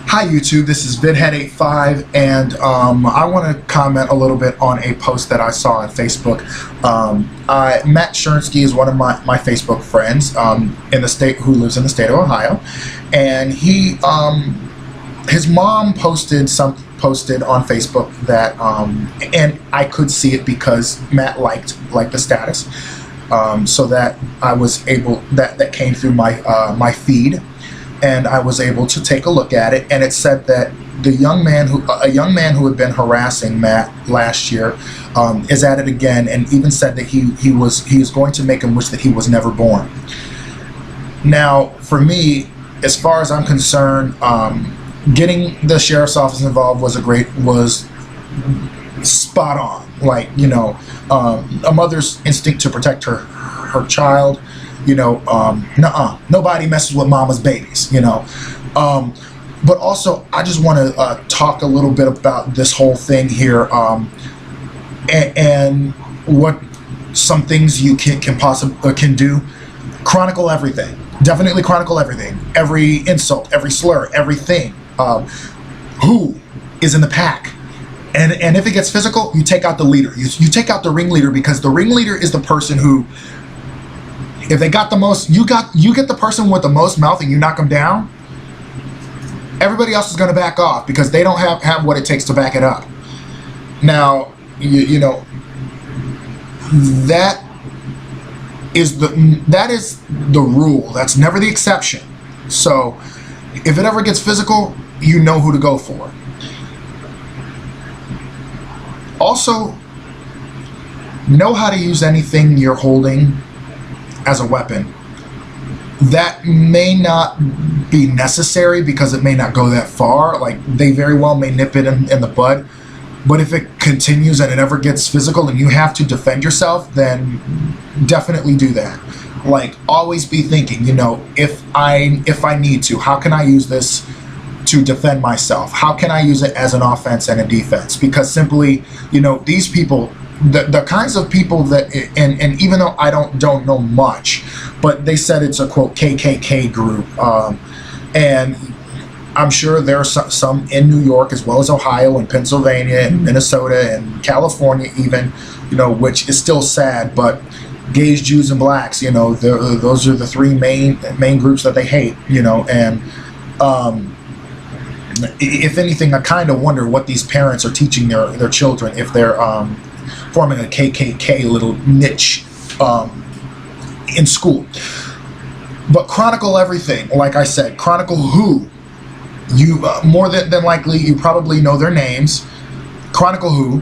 Hi YouTube, this is VidHead85, and I want to comment a little bit on a post that I saw on Facebook. Matt Chernesky is one of my Facebook friends in the state, who lives in the state of Ohio, and he his mom posted on Facebook that and I could see it because Matt liked the status, so that I was able that came through my feed. And I was able to take a look at it, and it said that a young man who had been harassing Matt last year is at it again, and even said that he is going to make him wish that he was never born. Now, for me, as far as I'm concerned, getting the sheriff's office involved was spot on. Like, you know, a mother's instinct to protect her child. You know, nobody messes with mama's babies, you know. But also, I just want to talk a little bit about this whole thing here, and what some things you can do. Chronicle everything. Definitely chronicle everything. Every insult, every slur, everything. Who is in the pack? And if it gets physical, you take out the leader. You take out the ringleader, because the ringleader is the person who, if they got the most, you get the person with the most mouth and you knock them down, everybody else is going to back off because they don't have what it takes to back it up. Now, you know, that is the rule. That's never the exception. So if it ever gets physical, you know who to go for. Also, know how to use anything you're holding as a weapon. That may not be necessary because it may not go that far. Like, they very well may nip it in the bud. But if it continues and it ever gets physical and you have to defend yourself, then definitely do that. Like, always be thinking, you know, if I need to, how can I use this to defend myself? How can I use it as an offense and a defense? Because simply, you know, these people, the kinds of people that, and even though I don't know much, but they said it's a quote KKK group, and I'm sure there are some in New York as well as Ohio and Pennsylvania and Minnesota and California even, you know, which is still sad, but gays, Jews, and blacks, you know, those are the three main groups that they hate, you know. And if anything, I kind of wonder what these parents are teaching their children if they're forming a KKK little niche in school. But chronicle everything. Like I said, chronicle who. You more than likely, you probably know their names. Chronicle who.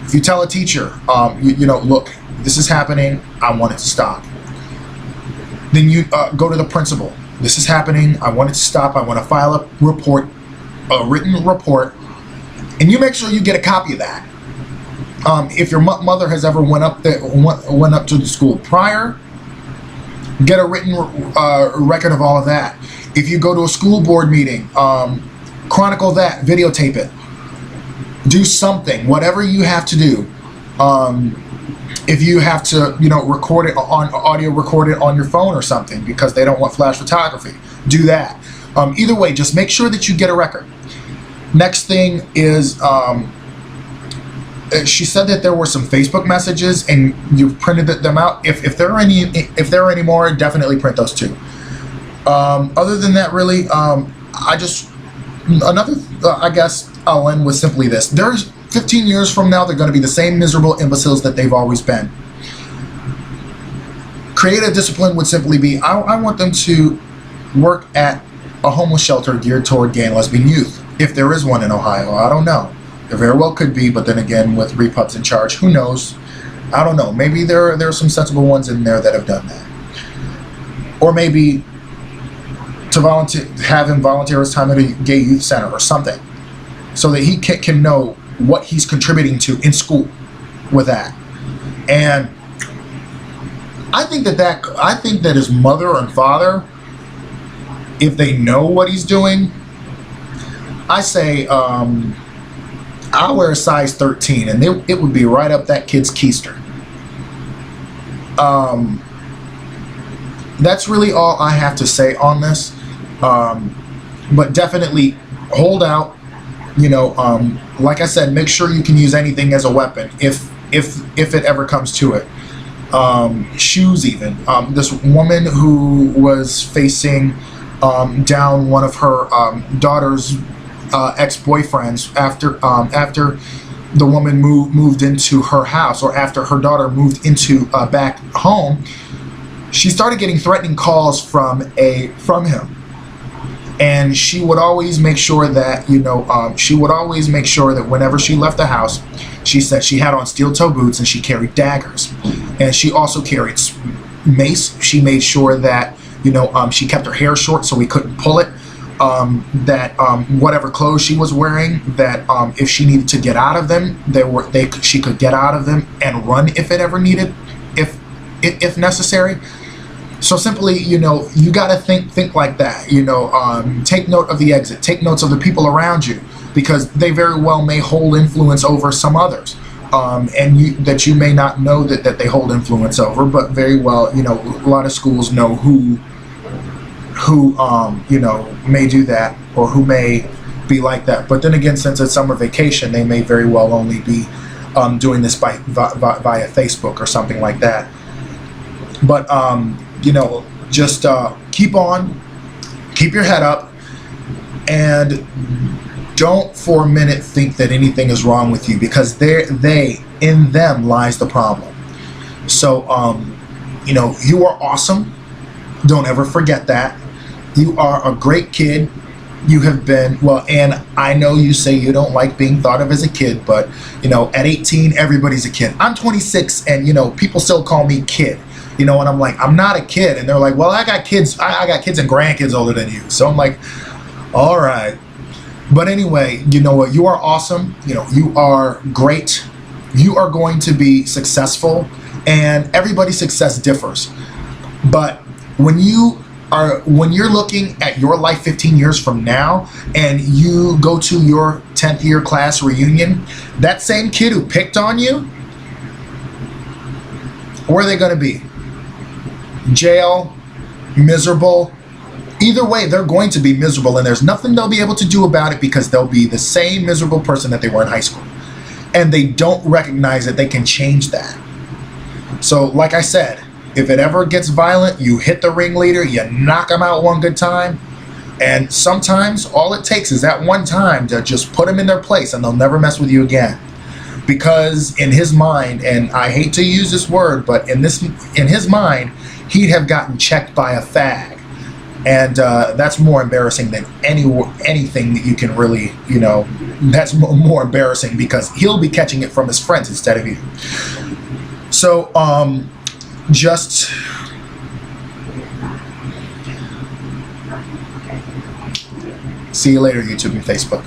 If you tell a teacher, you know, look, this is happening, I want it to stop. Then you go to the principal. This is happening, I want it to stop, I want to file a report, a written report, and you make sure you get a copy of that. If your mother has ever went up to the school prior, get a written record of all of that. If you go to a school board meeting, chronicle that, videotape it, do something, whatever you have to do. If you have to, you know, record it on audio, record it on your phone or something because they don't want flash photography, do that. Either way, just make sure that you get a record. Next thing is, she said that there were some Facebook messages and you printed them out. If there are any more, definitely print those too. Other than that, really, I guess I'll end with simply this. There's 15 years from now, they're going to be the same miserable imbeciles that they've always been. Creative discipline would simply be, I want them to work at a homeless shelter geared toward gay and lesbian youth. If there is one in Ohio, I don't know. There very well could be, but then again, with repups in charge, who knows? I don't know. Maybe there are some sensible ones in there that have done that. Or maybe to have him volunteer his time at a gay youth center or something, so that he can know what he's contributing to in school with that. And I think that his mother and father, if they know what he's doing, I say, I'll wear a size 13, and it would be right up that kid's keister. That's really all I have to say on this. But definitely hold out. Like I said, make sure you can use anything as a weapon if it ever comes to it. Shoes even. This woman who was facing down one of her daughter's ex-boyfriends after the woman moved into her house, or after her daughter moved into back home, she started getting threatening calls from him. And she would always make sure that, whenever she left the house, she said she had on steel-toe boots and she carried daggers. And she also carried mace. She made sure that, she kept her hair short so we couldn't pull it. Whatever clothes she was wearing, that if she needed to get out of them, she could get out of them and run if it ever needed, if necessary. So simply, you got to think like that. Take note of the exit. Take notes of the people around you, because they very well may hold influence over some others, and that you may not know that they hold influence over. But very well, a lot of schools know who may do that, or who may be like that. But then again, since it's summer vacation, they may very well only be doing this via Facebook or something like that. But just keep your head up, and don't for a minute think that anything is wrong with you, because in them lies the problem. So you are awesome. Don't ever forget that. You are a great kid. You have been, and I know you say you don't like being thought of as a kid, but at 18 everybody's a kid. I'm 26, and people still call me kid. And I'm like, I'm not a kid. And they're like, well, I got kids and grandkids older than you. So I'm like, all right. But anyway, you know what? You are awesome. You are great. You are going to be successful, and everybody's success differs. But when you're looking at your life 15 years from now, and you go to your 10th year class reunion, that same kid who picked on you, where are they going to be? Jail, miserable. Either way, they're going to be miserable, and there's nothing they'll be able to do about it, because they'll be the same miserable person that they were in high school. And they don't recognize that they can change that. So, like I said, if it ever gets violent, you hit the ringleader, you knock them out one good time, and sometimes all it takes is that one time to just put them in their place, and they'll never mess with you again. Because in his mind, and I hate to use this word, but in his mind, he'd have gotten checked by a fag. And that's more embarrassing than anything that you can really, that's more embarrassing, because he'll be catching it from his friends instead of you. So, just see you later, YouTube and Facebook.